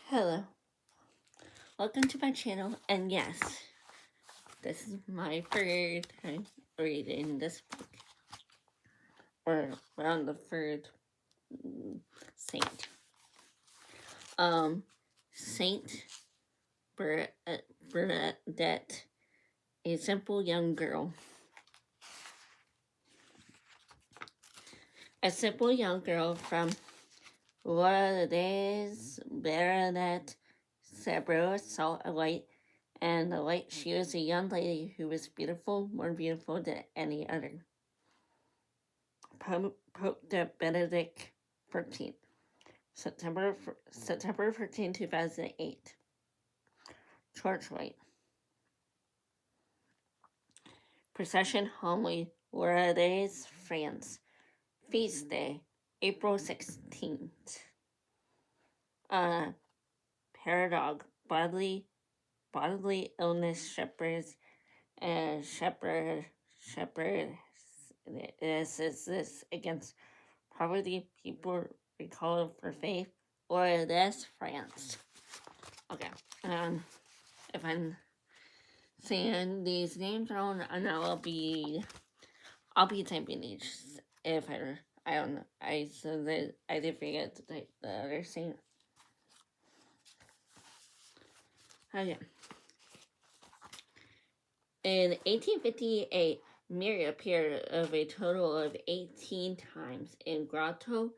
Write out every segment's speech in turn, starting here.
Hello, welcome to my channel, and yes, this is my third time reading this book, or around the third saint. Saint Bernadette, a simple young girl. A simple young girl from Lourdes, Bernadette Sabro saw a light, and the light she was a young lady who was beautiful, more beautiful than any other. Pope Benedict XIII, September 13, 2008. Torchlight. Procession Homely, Lourdes, France. Feast Day, April 16th. Paradox. Bodily illness shepherds this against poverty, people recall for faith, or this France. Okay, if I'm saying these names wrong, and I'll be typing each if I don't know. I did forget to type the other saint. Okay. In 1858, Mary appeared of a total of 18 times in grotto,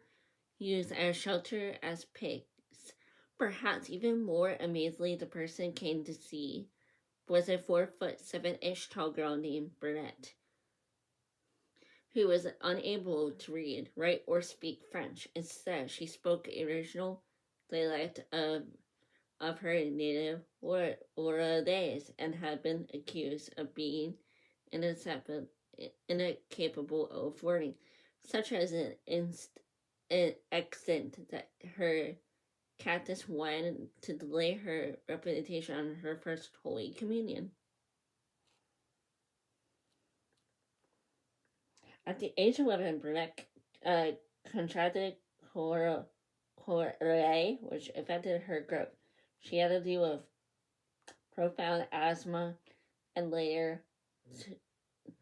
used as shelter as pigs. Perhaps even more amazingly, the person came to see was a 4'7" tall girl named Bernadette, who was unable to read, write, or speak French. Instead, she spoke a regional dialect of her native Lourdes and had been accused of being incapable of learning, such as an extent that her Cactus wanted to delay her reputation on her first Holy Communion. At the age of 11, Bernadette contracted cholera, which affected her growth. She had to deal with profound asthma and later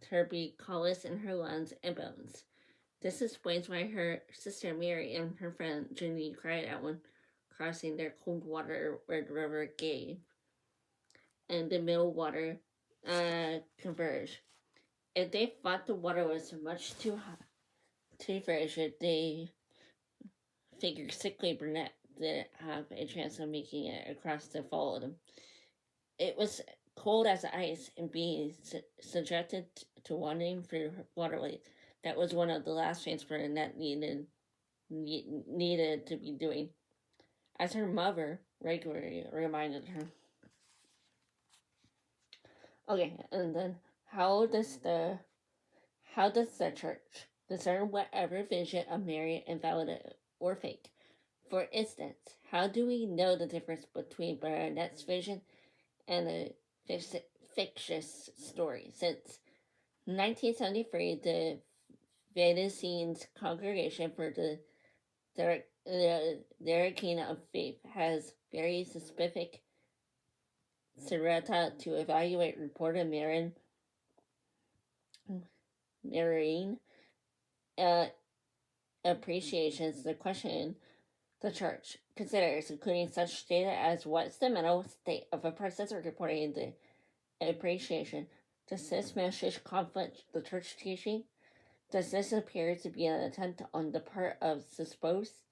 tuberculosis in her lungs and bones. This explains why her sister Mary and her friend Jenny cried out when crossing their cold water Red River gave, and the middle water converged. If they thought the water was much too hot, too frigid, they figured sickly Burnett didn't have a chance of making it across to follow them. It was cold as ice, and being subjected to wandering through waterways, that was one of the last things Burnett needed to be doing, as her mother regularly reminded her. Okay, and then how does the church discern whatever vision of Mary is valid or fake? For instance, how do we know the difference between Bernadette's vision and a fictitious story? Since 1973, the Venetians Congregation for the Direction of Faith has very specific Serrata to evaluate reported marine appreciations. The question the church considers, including such data as what's the mental state of a person reporting the appreciation. Does this message conflict the church teaching? Does this appear to be an attempt on the part of supposed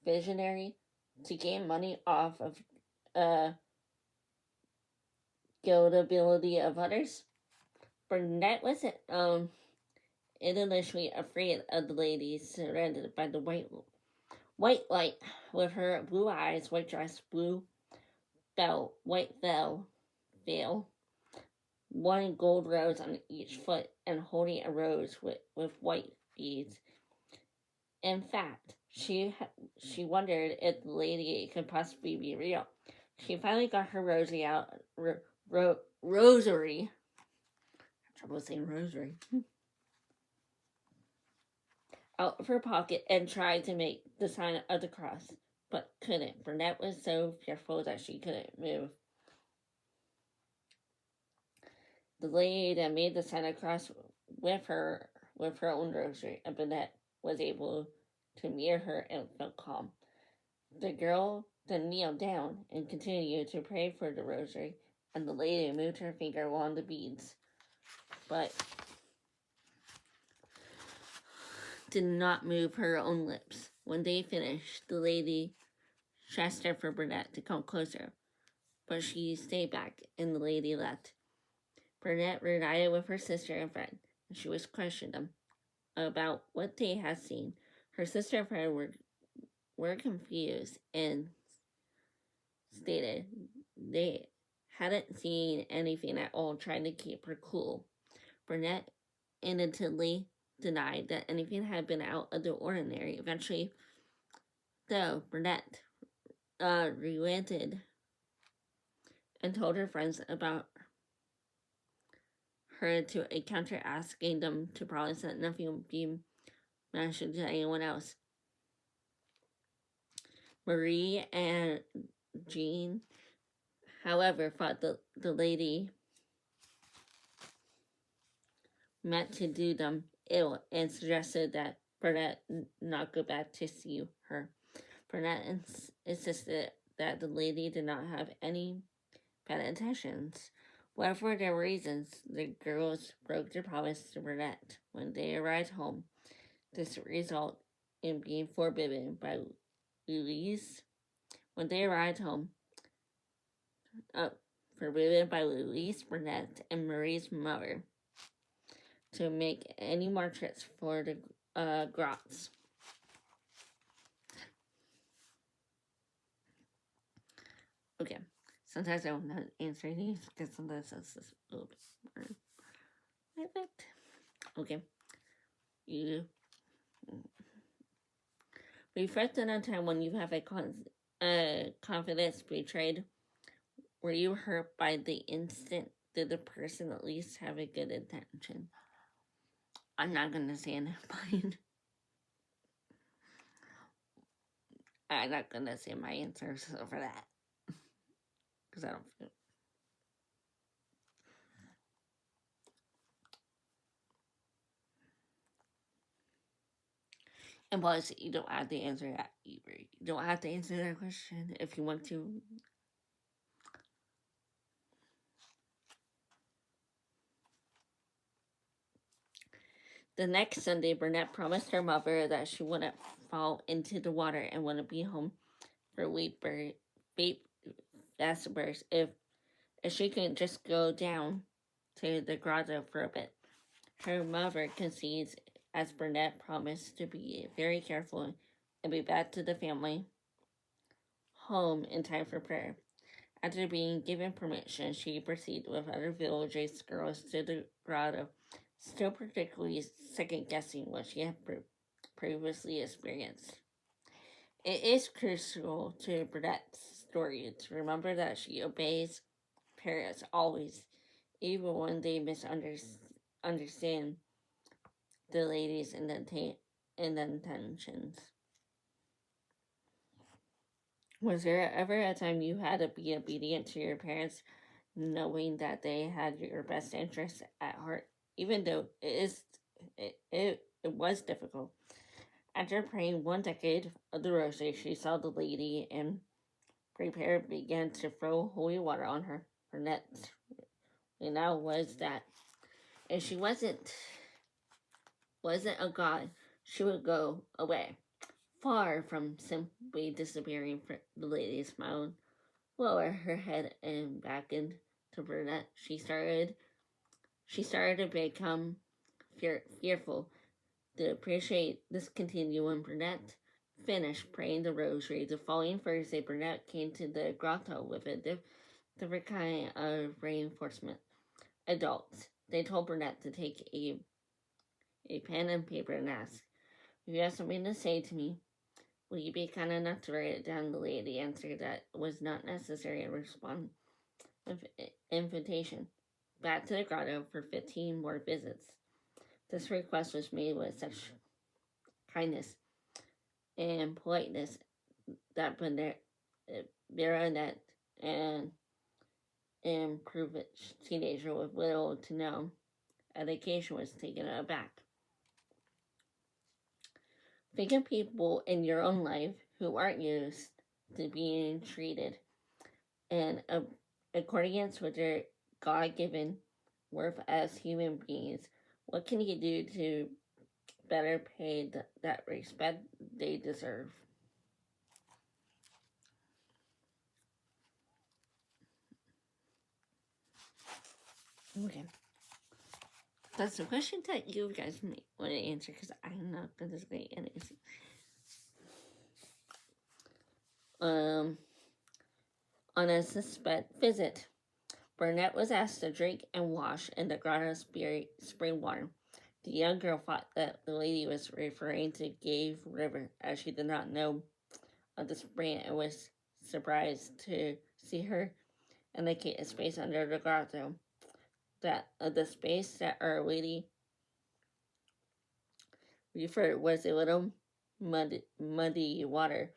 visionary to gain money off of guildability of others? Burnett wasn't initially afraid of the lady surrounded by the white light, with her blue eyes, white dress, blue belt, white veil, one gold rose on each foot, and holding a rose with white beads. In fact, she wondered if the lady could possibly be real. She finally got her rosary out, rosary. Trouble saying rosary. Out of her pocket and tried to make the sign of the cross. but couldn't. Burnett was so fearful that she couldn't move. The lady that made the Santa Cross with her own rosary, and Burnett was able to near her and felt calm. The girl then kneeled down and continued to pray for the rosary, and the lady moved her finger along the beads, but did not move her own lips. When they finished, the lady gestured for Burnett to come closer, but she stayed back, and the lady left. Burnett reunited with her sister and friend, and she was questioned them about what they had seen. Her sister and friend were confused and stated they hadn't seen anything at all, trying to keep her cool. Burnett innocently denied that anything had been out of the ordinary. Eventually, though, Burnett relented and told her friends about her to encounter, asking them to promise that nothing would be mentioned to anyone else. Marie and Jean, however, thought the lady meant to do them ill and suggested that Burnett not go back to see her. Burnett insisted that the lady did not have any bad intentions. Whatever their reasons, the girls broke their promise to Burnett when they arrived home. This resulted in being forbidden by Louise. When they arrived home, forbidden by Louise, Burnett, and Marie's mother to make any more trips for the grots. Okay, sometimes I don't answer these because sometimes that's just oops. Okay, you reflect on a time when you have a confidence betrayed. Were you hurt by the instant? Did the person at least have a good intention? I'm not gonna say anything. I'm not gonna say my answers for that because I don't feel. And plus, you don't have to answer that either. You don't have to answer that question if you want to. The next Sunday, Burnett promised her mother that she wouldn't fall into the water and wouldn't be home for wheat vegetables if she could just go down to the grotto for a bit. Her mother concedes as Burnett promised to be very careful and be back to the family home in time for prayer. After being given permission, she proceeded with other villagers' girls to the grotto, still particularly second-guessing what she had previously experienced. It is crucial to Burnett's story to remember that she obeys parents always, even when they misunderstand the lady's intentions. Was there ever a time you had to be obedient to your parents, knowing that they had your best interests at heart, even though it was difficult? After praying 1 decade of the rosary, she saw the lady and began to throw holy water on her. Her net now was that if she wasn't a god, she would go away. Far from simply disappearing, the lady smiled, lowered her head and back into Burnett. She started to become fearful. To appreciate this continued when Burnett finished praying the rosary. The following Thursday, Burnett came to the grotto with a different kind of reinforcement. Adults. They told Burnett to take a pen and paper and ask, if you have something to say to me, will you be kind enough to write it down? The lady answered that it was not necessary and responded with invitation back to the grotto for 15 more visits. This request was made with such kindness and politeness that Baronet and improved teenager with little to no education was taken aback. Think of people in your own life who aren't used to being treated in accordance with their God-given worth as human beings. What can you do to better pay that respect they deserve? Okay. That's the question that you guys may want to answer because I'm not good at this. On a suspect visit, Burnett was asked to drink and wash in the grotto's spring water. The young girl thought that the lady was referring to Gave River, as she did not know of the spring and was surprised to see her indicate a space under the grotto. That the space that Our Lady referred was a little muddy water,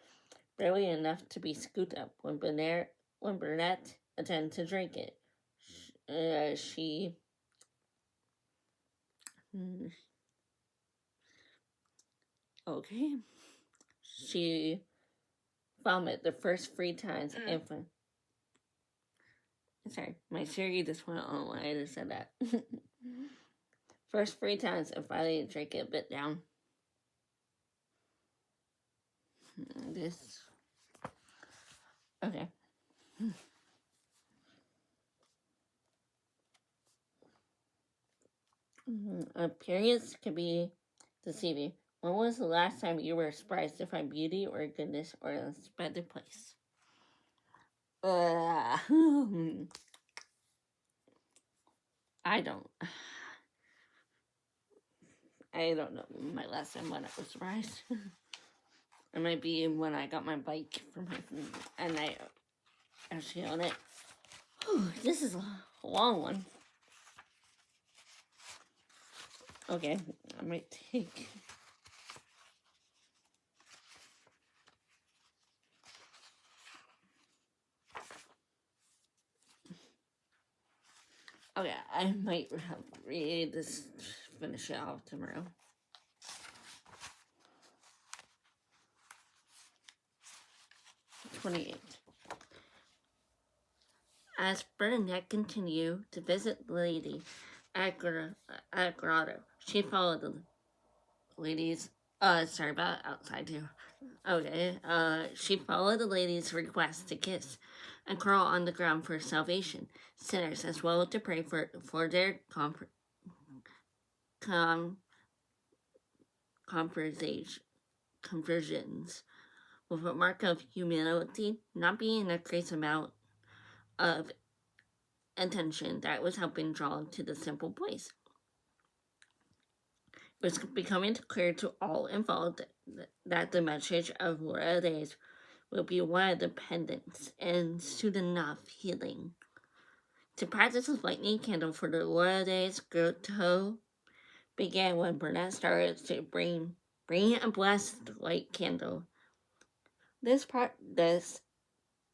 barely enough to be scooped up. When Burnett attempted to drink it, she she vomited the first 3 times. Sorry, my Siri just went on when I just said that. First 3 times and finally drank it a bit down. This. Okay. Appearance can be deceiving. When was the last time you were surprised to find beauty or goodness or an unexpected place? I don't. I don't know my last time when I was surprised. It might be when I got my bike from my friend and I actually own it. Whew, this is a long one. Okay, I might take. Okay, I might read this, finish it off tomorrow. As Bernadette continued to visit the lady at Grotto, she followed the lady's. Sorry about outside too. Okay, she followed the lady's request to kiss and crawl on the ground for salvation, sinners as well to pray for their conversions, with a mark of humility, not being a crazy amount of attention that was helping draw to the simple place. It was becoming clear to all involved that the message of Laura Days will be one of dependence and soon enough healing. To practice the lightning candle for the Laura Days grotto began when Burnett started to bring a blessed light candle. This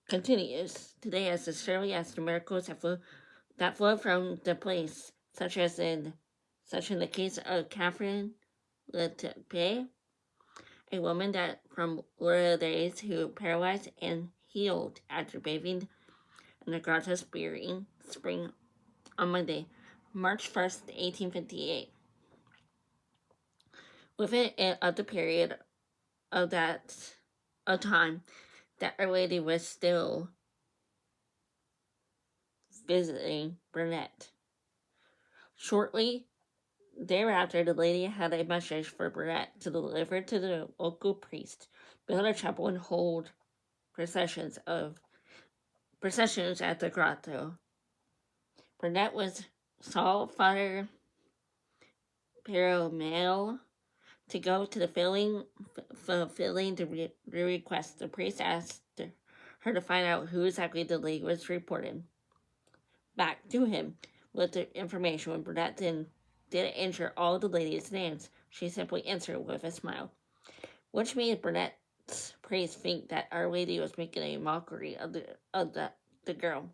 continues today as surely as the miracles that flow from the place, such in the case of Catherine Letepe, a woman that from Laura Days who paralyzed and healed after bathing in the grotto spring on Monday, March 1st, 1858. Within the period of time that Our Lady was still visiting Burnett. Shortly thereafter, the lady had a message for Burnett to deliver to the local priest, build a chapel, and hold processions at the grotto. Burnett saw Father Peromale to go to the fulfilling the request. The priest asked her to find out who exactly the lady was reporting back to him with the information. When Burnett didn't enter all the ladies' names, she simply answered with a smile, which made Burnett priests think that Our Lady was making a mockery of the girl,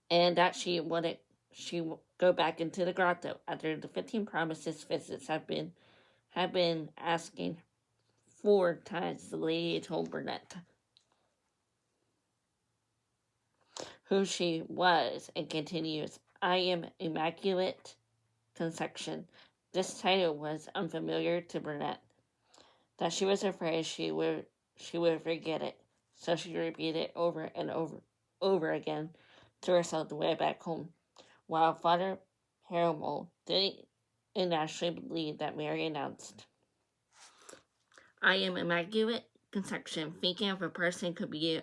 and that she go back into the grotto after the 15 promises visits have been asking 4 times. The lady told Burnett who she was and continues, I am Immaculate Conception. This title was unfamiliar to Burnett, that she was afraid she would forget it, so she repeated it over and over again to herself the way back home, while Father Paramore didn't actually believe that Mary announced, I am Immaculate Conception, thinking of a person could be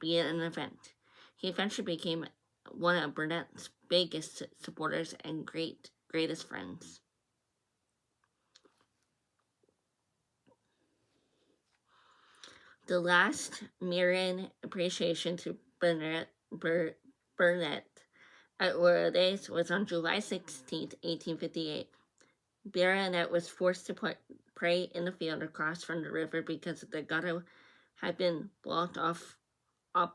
an event. He eventually became one of Burnett's biggest supporters and greatest friends. The last Marian appreciation to Burnett at Royal Days was on July 16, 1858. Burnett was forced to pray in the field across from the river because the grotto had been blocked off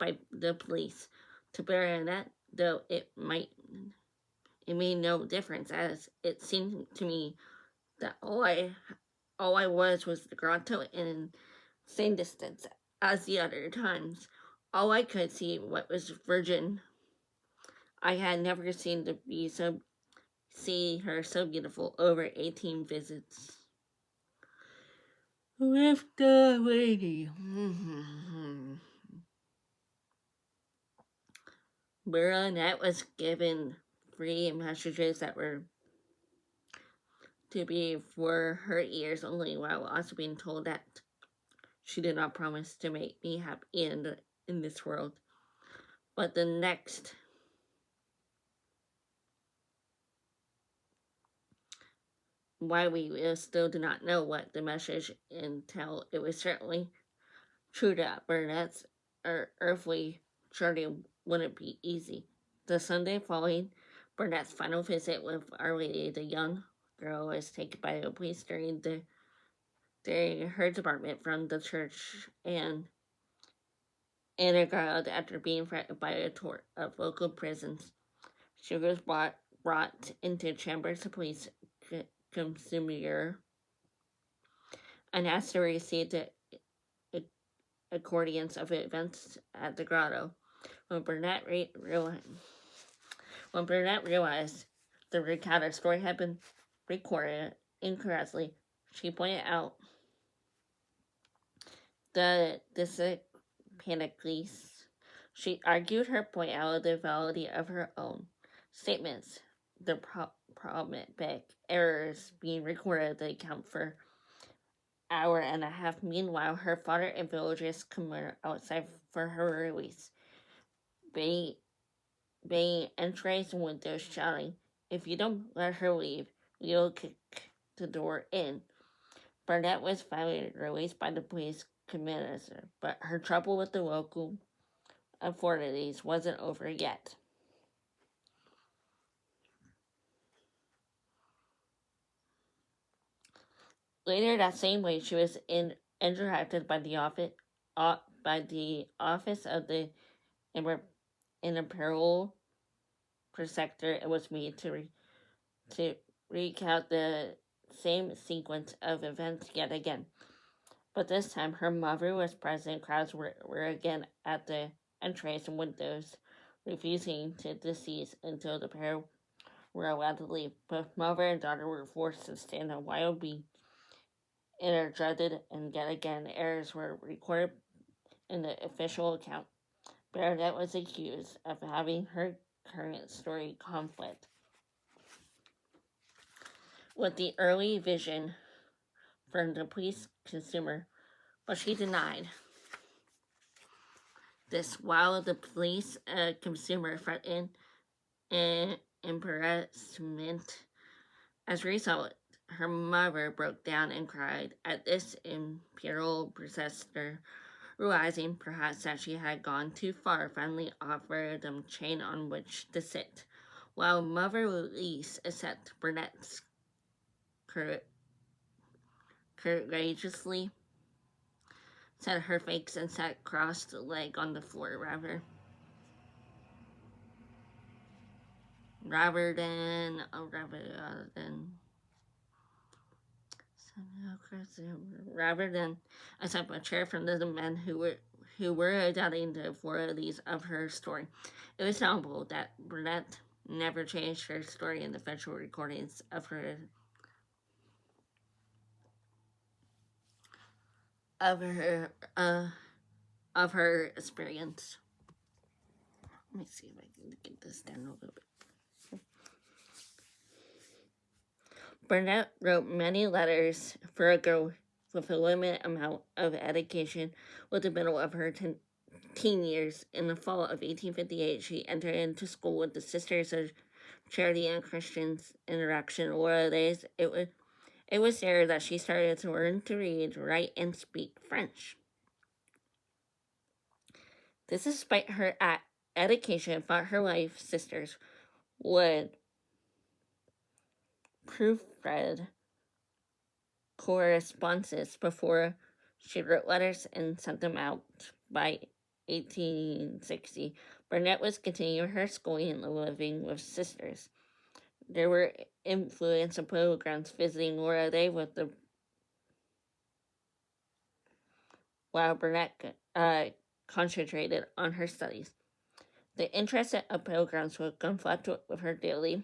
by the police. To Burnett, though, it made no difference, as it seemed to me that all I was the grotto in same distance as the other times. All I could see was Virgin. I had never seen see her so beautiful over 18 visits. With the lady. Burnett was given 3 messages that were to be for her ears only, while also being told that she did not promise to make me happy in this world. But the next why we still do not know what the message entailed, it was certainly true that Burnett's earthly journey wouldn't be easy. The Sunday following Burnett's final visit with Our Lady, the young girl was taken by the police during her department from the church and exiled after being threatened by a tour of local prisons. She was brought into chambers of police consumer and asked to receive the accordance of events at the grotto. When Burnett realized the recounted story had been recorded incorrectly, she pointed out the discrepancies. She argued her point out of the validity of her own statements, the problematic errors being recorded to account for hour and a half. Meanwhile, her father and villagers come outside for her release, banging entrance windows, shouting, if you don't let her leave, we'll kick the door in. Burnett was finally released by the police commissioner, but her trouble with the local authorities wasn't over yet. Later that same week, she was interrupted by the office of the imperial protector. It was made to recount the same sequence of events yet again. But this time, her mother was present. Crowds were again at the entrance and windows, refusing to desist until the pair were allowed to leave. Both mother and daughter were forced to stand a while, be interjected, and yet again errors were recorded in the official account. Bernadette was accused of having her current story conflict with the early vision from the police consumer, but she denied this, while the police consumer threatened imprisonment. As a result, her mother broke down and cried at this imperial protester, realizing perhaps that she had gone too far, finally offered them chain on which to sit, while Mother Louise accepted Burnett's courageously set her face and sat crossed-legged on the floor rather than accept a chair from the men who were doubting the validity of her story. It was notable that Burnett never changed her story in the official recordings of her experience. Let me see if I can get this down a little bit. Burnett wrote many letters for a girl with a limited amount of education with the middle of her teen years. In the fall of 1858, she entered into school with the Sisters of Charity and Christian Interaction. Nowadays, it was there that she started to learn to read, write, and speak French. This, despite her education, thought her wife sisters would proofread correspondences before she wrote letters and sent them out. By 1860, Burnett was continuing her schooling and living with sisters. There were influential programs visiting Laura Day with the while Burnett concentrated on her studies. The interest of pilgrims would conflict with her daily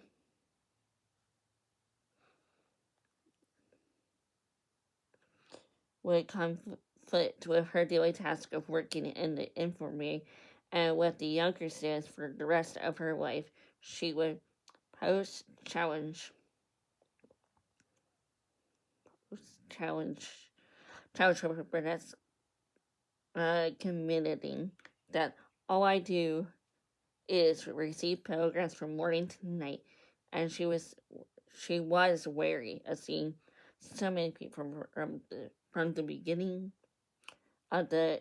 task of working in the infirmary, and with the younger students for the rest of her life. She would challenge her Burnett's committing that all I do is receive pilgrims from morning to night, and she was wary of seeing so many people from the beginning of the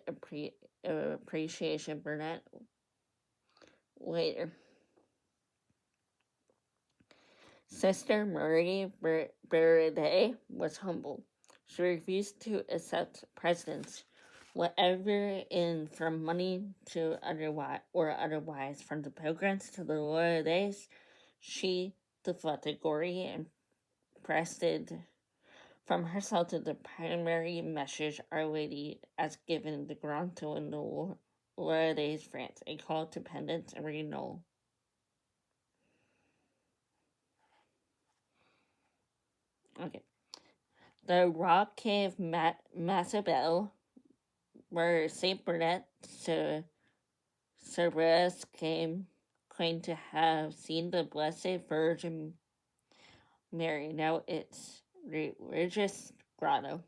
appreciation Burnett later. Sister Marie Berde was humble. She refused to accept presents, whatever from money to otherwise, from the pilgrims to the Lourdes. She deflected glory and pressed it from herself to the primary message Our Lady as given the Grand Tour in the Lourdes, France, a call to penance and renewal. Okay. The rock cave Massabel, where St. Bernard Cerberus claimed to have seen the Blessed Virgin Mary. Now it's religious grotto.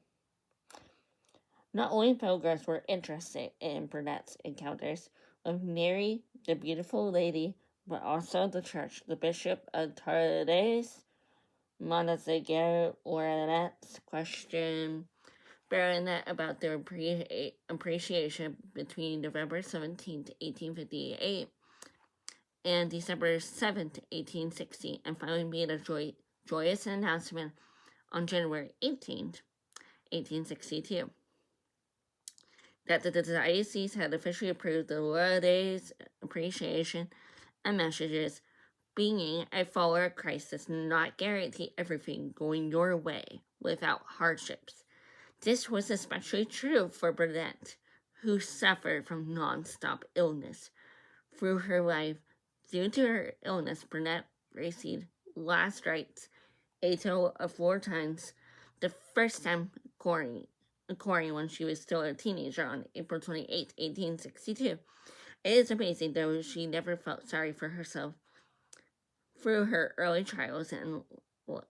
Not only pilgrims were interested in Burnett's encounters with Mary, the beautiful lady, but also the church. The Bishop of Tardes, Montsegur Ornette, questioned Burnett about their appreciation between November 17th, 1858 and December 7th, 1860, and finally made a joyous announcement on January 18th, 1862, that the diocese had officially approved the Lourdes appreciation and messages. Being a follower of Christ does not guarantee everything going your way without hardships. This was especially true for Burnett, who suffered from non-stop illness. Through her life, due to her illness, Burnett received last rites a total of 4 times. The first time according when she was still a teenager on April 28, 1862. It is amazing, though, she never felt sorry for herself. Through her early trials and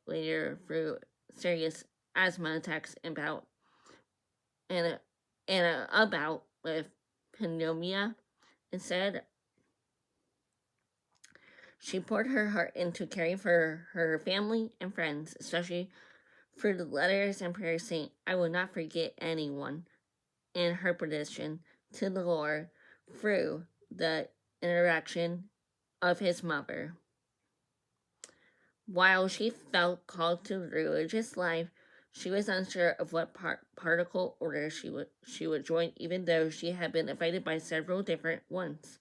later through serious asthma attacks and a bout with pneumonia, instead, she poured her heart into caring for her family and friends, especially through the letters and prayers saying, I will not forget anyone, in her petition to the Lord through the interaction of his mother. While she felt called to religious life, She was unsure of what particle order she would join, even though she had been invited by several different ones.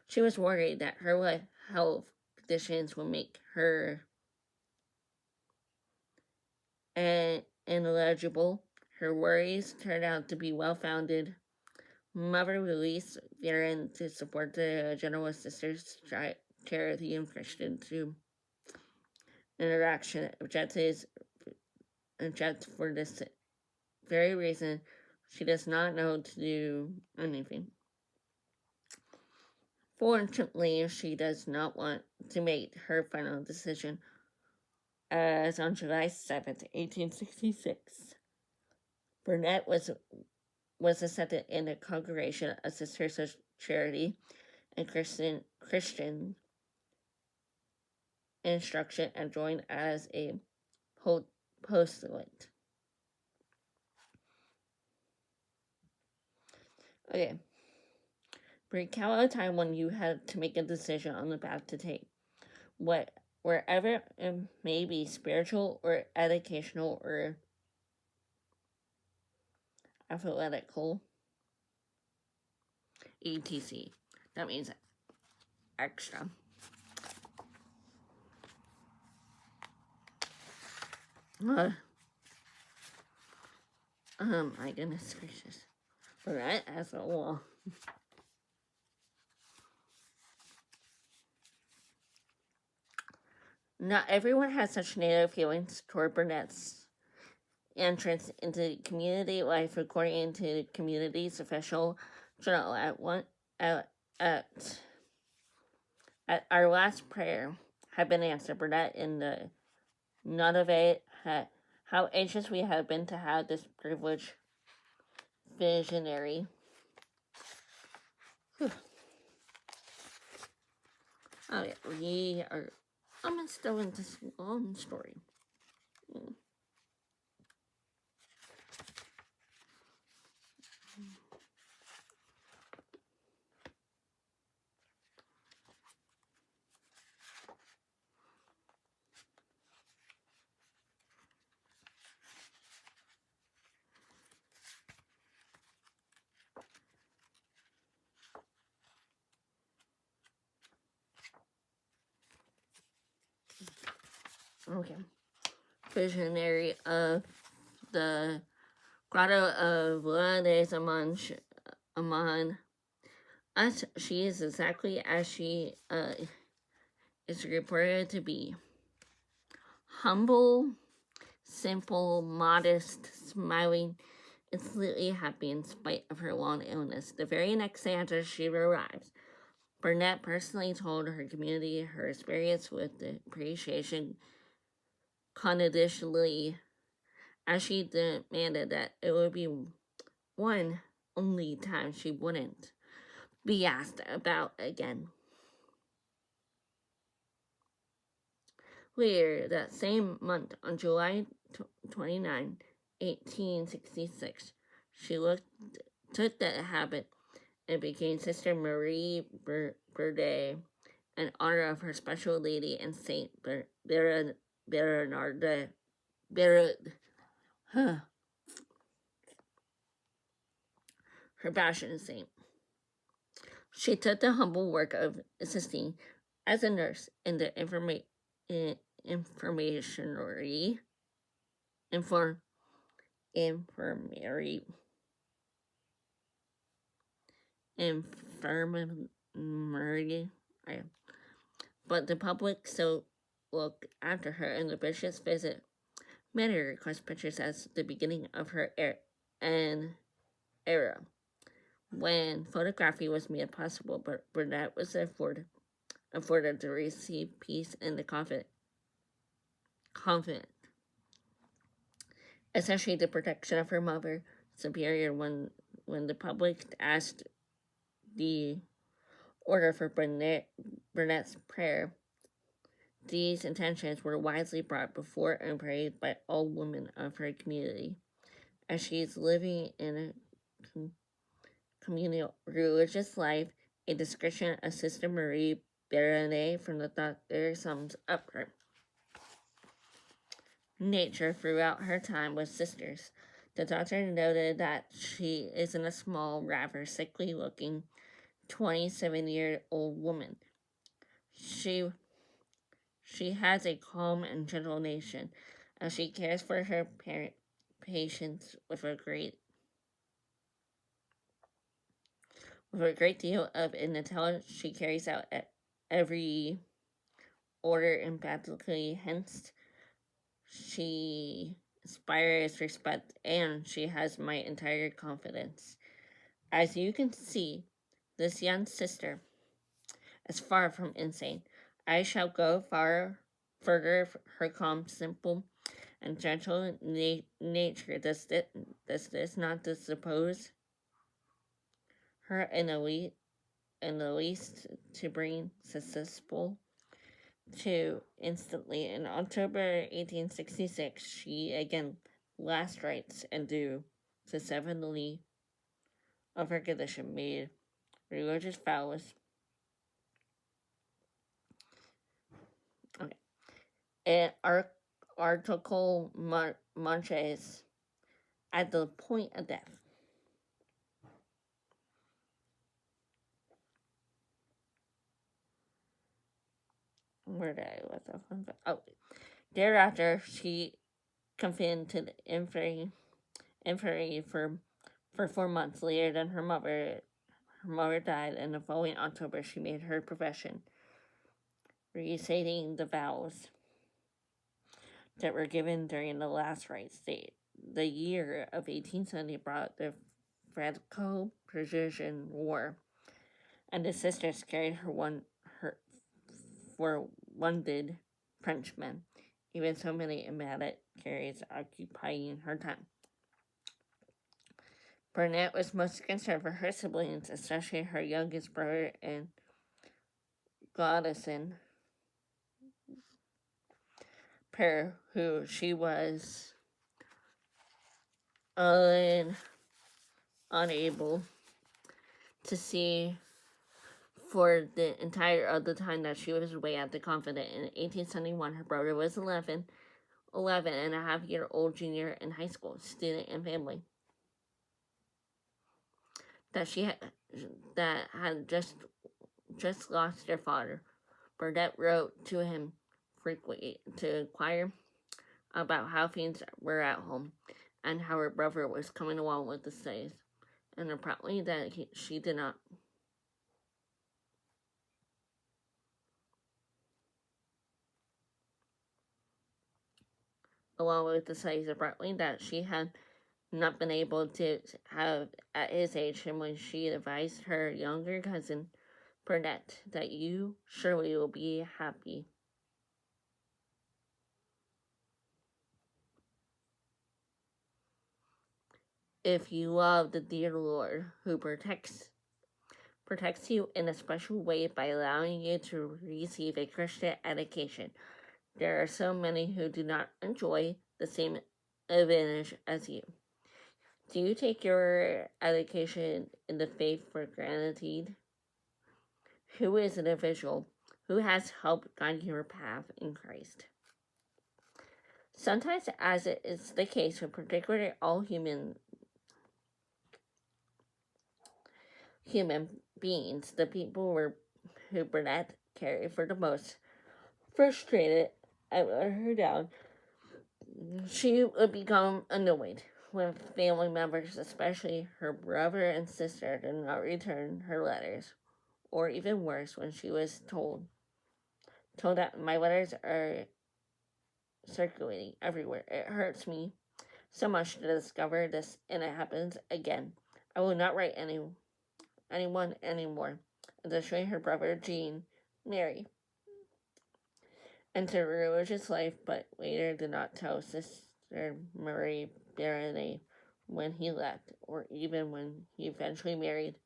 She was worried that her health conditions would make her ineligible. Her worries turned out to be well founded. Mother released Viren to support the General Sisters charity and Christian to interaction objectives for this very reason. She does not know to do anything. Fortunately, she does not want to make her final decision, as on July 7th, 1866, Burnett was accepted in the Congregation of Sisters of Charity and Christian Instruction and joined as a postulate. Okay. Recount a time when you had to make a decision on the path to take. Wherever it may be, spiritual or educational or athletical, etc. That means extra. My goodness gracious. Right as a wall. Not everyone has such negative feelings toward Burnett's entrance into community life, according to the community's official journal. At our last prayer had been answered, Burnett in the Nunavut how anxious we have been to have this privileged visionary. Oh yeah, we are. I'm still in this long story. Okay. Visionary of the Grotto of Lourdes among us. She is exactly as she is reported to be. Humble, simple, modest, smiling, and completely happy in spite of her long illness. The very next day after she arrives, Burnett personally told her community her experience with the appreciation conditionally, as she demanded that it would be one only time she wouldn't be asked about again. Later that same month, on July 29, 1866, she took the habit and became Sister Marie Berde in honor of her special lady and Saint Bernard. Her passion saint. She took the humble work of assisting as a nurse in the infirmary but the public still looked after her, and the bishop's visit made her request pictures as the beginning of her era, when photography was made possible, but Burnett was afforded to receive peace in the confident, essentially the protection of her mother superior. When the public asked the order for Burnett's prayer, these intentions were wisely brought before and prayed by all women of her community, as she is living in a communal religious life. A description of Sister Marie Berde from the Doctor sums up her. nature throughout her time with sisters. The doctor noted that she isn't a small, rather sickly looking 27-year-old woman. She she has a calm and gentle nature, as she cares for her patients with a great deal of intelligence. She carries out every order emphatically, hence she inspires respect and she has my entire confidence. As you can see, this young sister is far from insane. I shall go further. Her calm, simple, and gentle nature does this not dispose her in the least to bring successful to instantly. In October 1866, she again last rites and due to 70 of her condition made religious vows. Okay. And article Monches at the point of death. Where did I let that from? Oh, thereafter she confined to the infirmary for 4 months. Later than her mother died, and the following October she made her profession, reciting the vows that were given during the last rites. The year of 1870 brought the Franco-Prussian War, and the sisters carried her for wounded Frenchmen. Even so many embattled carries occupying her time. Burnett was most concerned for her siblings, especially her youngest brother and Godison pair, who she was unable to see for the entire of the time that she was away at the convent. In 1871, her brother was 11 and a half year old junior in high school, student and family. That had just lost their father. Burnett wrote to him frequently to inquire about how things were at home and how her brother was coming along with the studies, and apparently that she did not. Along with the studies, apparently that she had not been able to have at his age, and when she advised her younger cousin Burnett that you surely will be happy. If you love the dear Lord who protects you in a special way by allowing you to receive a Christian education. There are so many who do not enjoy the same advantage as you. Do you take your education in the faith for granted? Who is an individual who has helped guide your path in Christ? Sometimes, as it is the case with particularly all human beings, the people who Burnett cared for the most frustrated and let her down, she would become annoyed when family members, especially her brother and sister, did not return her letters, or even worse, when she was told that my letters are circulating everywhere. It hurts me so much to discover this, and it happens again. I will not write anyone anymore. Additionally, her brother Jean married into religious life, but later did not tell Sister Marie Bernay when he left, or even when he eventually married.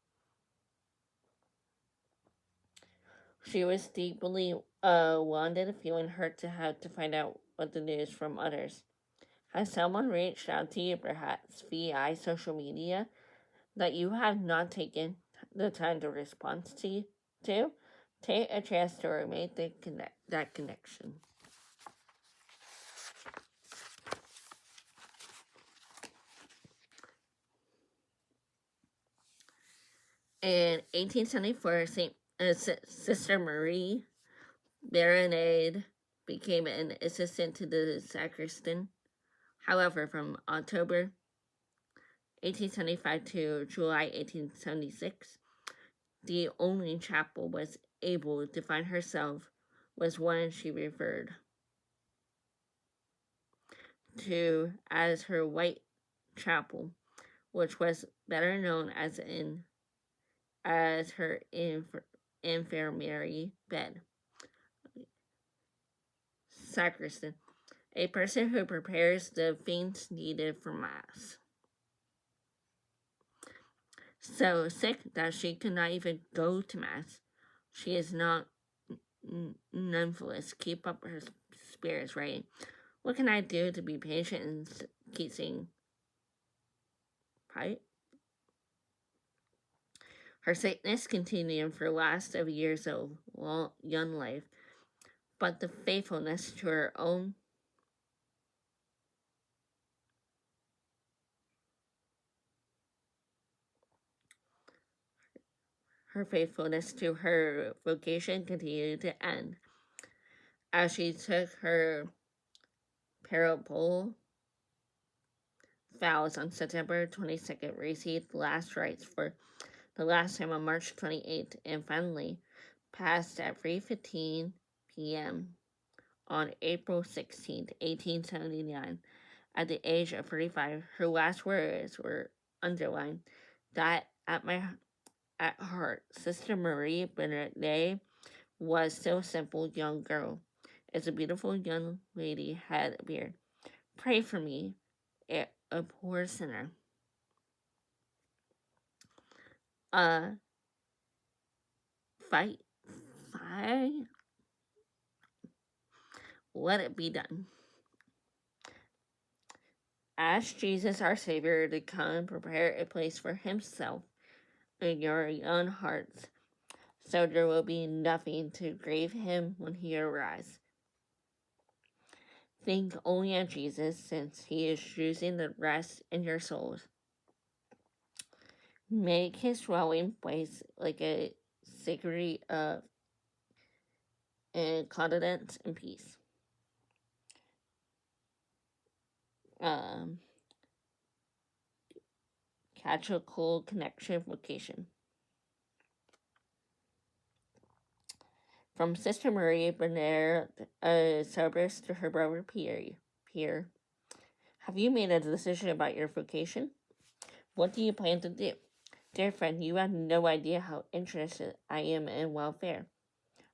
She was deeply wounded, feeling hurt to have to find out what the news from others. Has someone reached out to you, perhaps via social media, that you have not taken the time to respond to? Take a chance to make that connection. In 1874, Sister Marie Baronade became an assistant to the sacristan. However, from October 1875 to July 1876, the only chapel was able to find herself was one she referred to as her White Chapel, which was better known as her infirmary bed. Sacristan, a person who prepares the things needed for Mass. So sick that she could not even go to Mass. She is not nonetheless. Keep up her spirits, right? What can I do to be patient and keep saying, right? Her sickness continued for the last of years of young life, but the faithfulness to her own vocation continued to end as she took her parable vows on September 22nd, received last rites for the last time on March 28th, and finally passed at 3:15 p.m. on April 16th, 1879. At the age of 35, her last words were underlined that at heart, Sister Marie Bernardet was still a simple young girl. As a beautiful young lady had appeared. Pray for me, a poor sinner. Fight. Let it be done. Ask Jesus, our Savior, to come prepare a place for Himself in your young hearts, so there will be nothing to grieve Him when He arrives. Think only of Jesus, since He is choosing the rest in your souls. Make His dwelling place like a sanctuary of confidence and peace. Catch a cool connection vocation. From Sister Marie Bernard Cerberus to her brother Pierre. Have you made a decision about your vocation? What do you plan to do? Dear friend, you have no idea how interested I am in welfare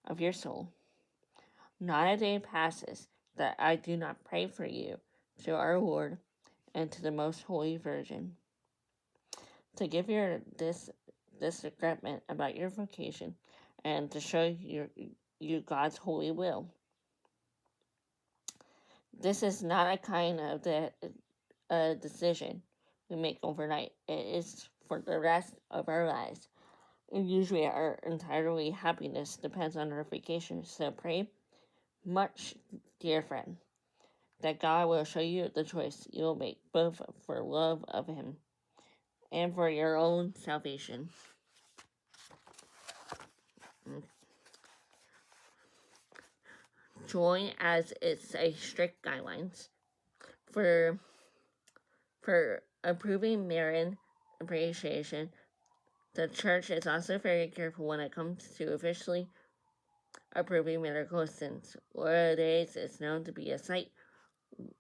of your soul. Not a day passes that I do not pray for you to our Lord and to the Most Holy Virgin. To give you this sacrament about your vocation and to show you God's holy will. This is not a kind of decision we make overnight. It is for the rest of our lives. And usually our entirely happiness depends on our vocation. So pray much, dear friend, that God will show you the choice you will make, both for love of Him and for your own salvation. Join as it's a strict guidelines for approving Marian appreciation. The Church is also very careful when it comes to officially approving miracles, since Lourdes is known to be a site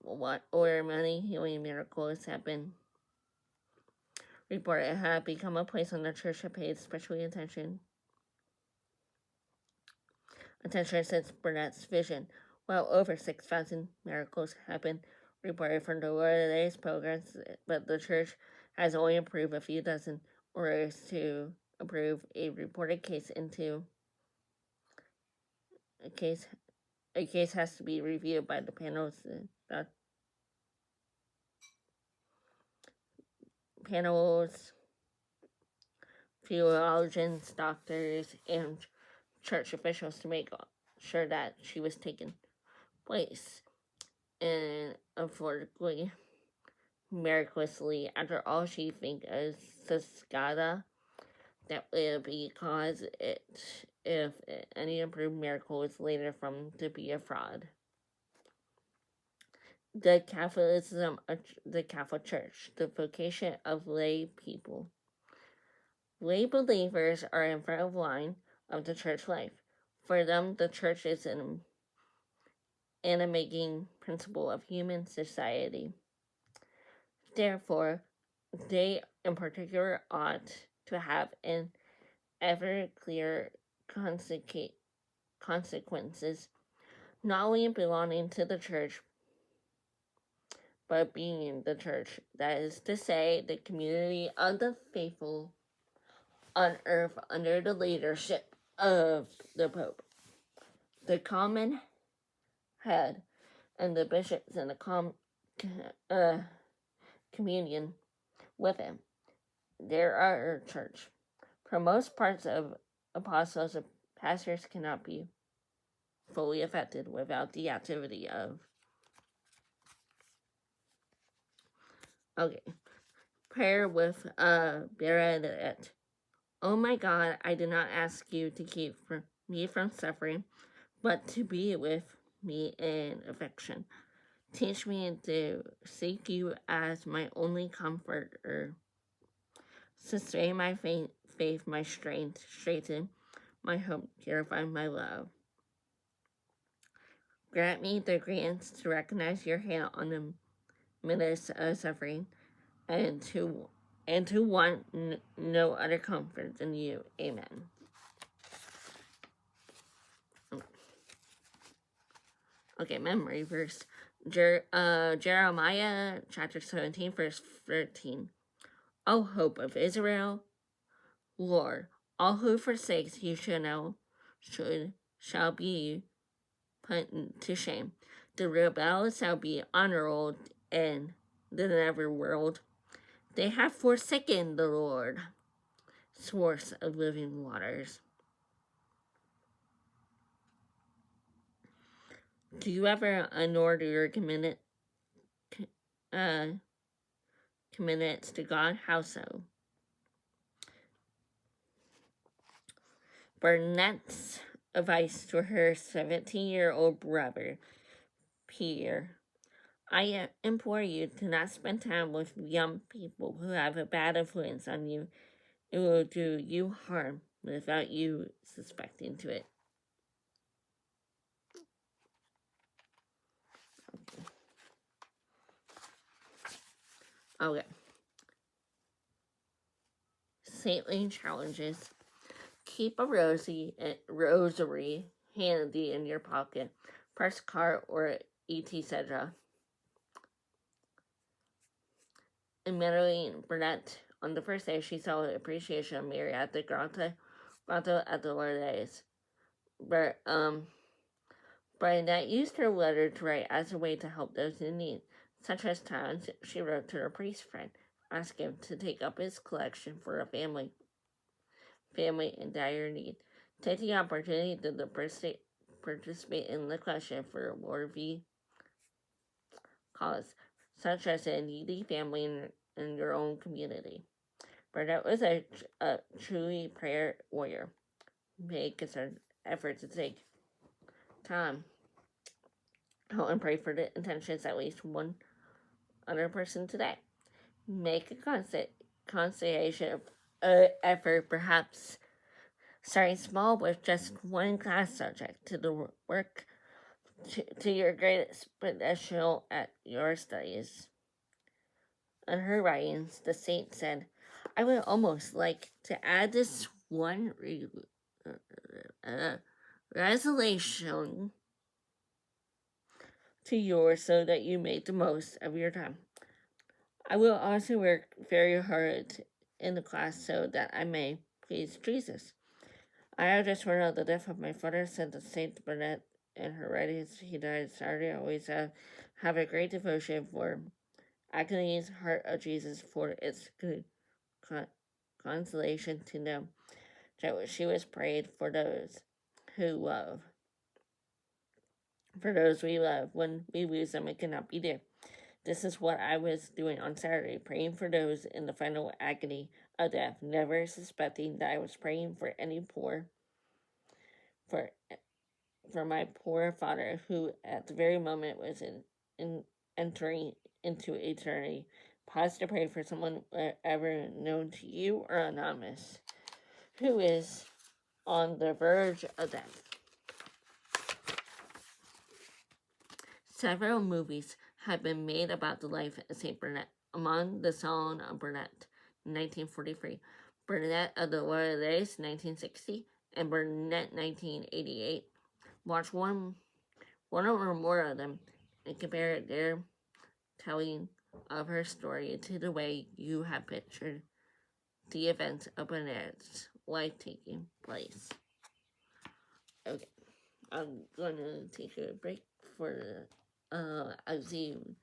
where many healing miracles have been reported have become a place on the Church that pays special attention since Burnett's vision. Well over 6,000 miracles have been reported from the Lourdes programs, but the Church has only approved a few dozen, or is to approve a reported case into a case has to be reviewed by the panels, theologians, doctors, and church officials to make sure that she was taken place. And unfortunately, miraculously, after all, she thinks is Ciscada, that will be cause it if any approved miracle is later found to be a fraud. The the Catholic Church, the vocation of lay people. Lay believers are in front of line of the church life. For them, the church is an animating principle of human society. Therefore, they in particular ought to have an ever clear consequences, not only belonging to the church, but being the church, that is to say, the community of the faithful on earth under the leadership of the Pope, the common head, and the bishops in the communion with him. There are church. For most parts of apostles and pastors cannot be fully affected without the activity of. Okay. Prayer with Bernadette. Oh my God, I did not ask you to keep me from suffering, but to be with me in affection. Teach me to seek you as my only comforter. Sustain my faith, my strength, straighten my hope, purify my love. Grant me the grace to recognize your hand on the midst of suffering, and to want no other comfort than you. Amen. Okay, memory verse. Jeremiah chapter 17, verse 13. O hope of Israel, Lord, all who forsakes you shall be put to shame. The rebel shall be honored in the netherworld. They have forsaken the Lord, source of living waters. Do you ever unorder your commandments to God? How so? Burnette's advice to her 17-year-old brother, Pierre. I implore you to not spend time with young people who have a bad influence on you. It will do you harm without you suspecting to it. Okay. Saintly challenges. Keep a rosary handy in your pocket, purse, card, or etc. Immediately, Burnett, on the first day, she saw the appreciation of Mary at the grotto at the Lourdes. Burnett used her letter to write as a way to help those in need. Such as times she wrote to her priest friend, asking him to take up his collection for a family in dire need. Take the opportunity to participate in the collection for a worthy cause, such as a needy family in your own community. Burnett was a truly prayer warrior. Made concerted effort to take time and pray for the intentions at least one other person today. Make a constellation effort, perhaps starting small with just one class subject to the work to your greatest potential at your studies. In her writings, the saint said, I would almost like to add this one resolution to yours so that you make the most of your time. I will also work very hard in the class so that I may please Jesus. I have just heard of the death of my father, said the Saint Bernadette in her writings. He died Saturday. I always have a great devotion for Agnes, Heart of Jesus, for its good consolation to know that she was prayed for those who love. For those we love, when we lose them, it cannot be there. This is what I was doing on Saturday, praying for those in the final agony of death, never suspecting that I was praying for any for for my poor father, who at the very moment was in entering into eternity. Pause to pray for someone, ever known to you or anonymous, who is on the verge of death. Several movies have been made about the life of St. Bernard. Among the Song of Bernadette, 1943, Bernadette of the Lourdes, 1960, and Bernadette, 1988. Watch one or more of them and compare their telling of her story to the way you have pictured the events of Bernadette's life taking place. Okay, I'm gonna take a break for I'll see you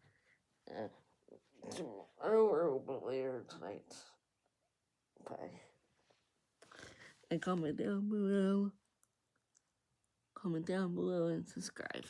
tomorrow or a little bit later tonight. Bye. And comment down below and subscribe.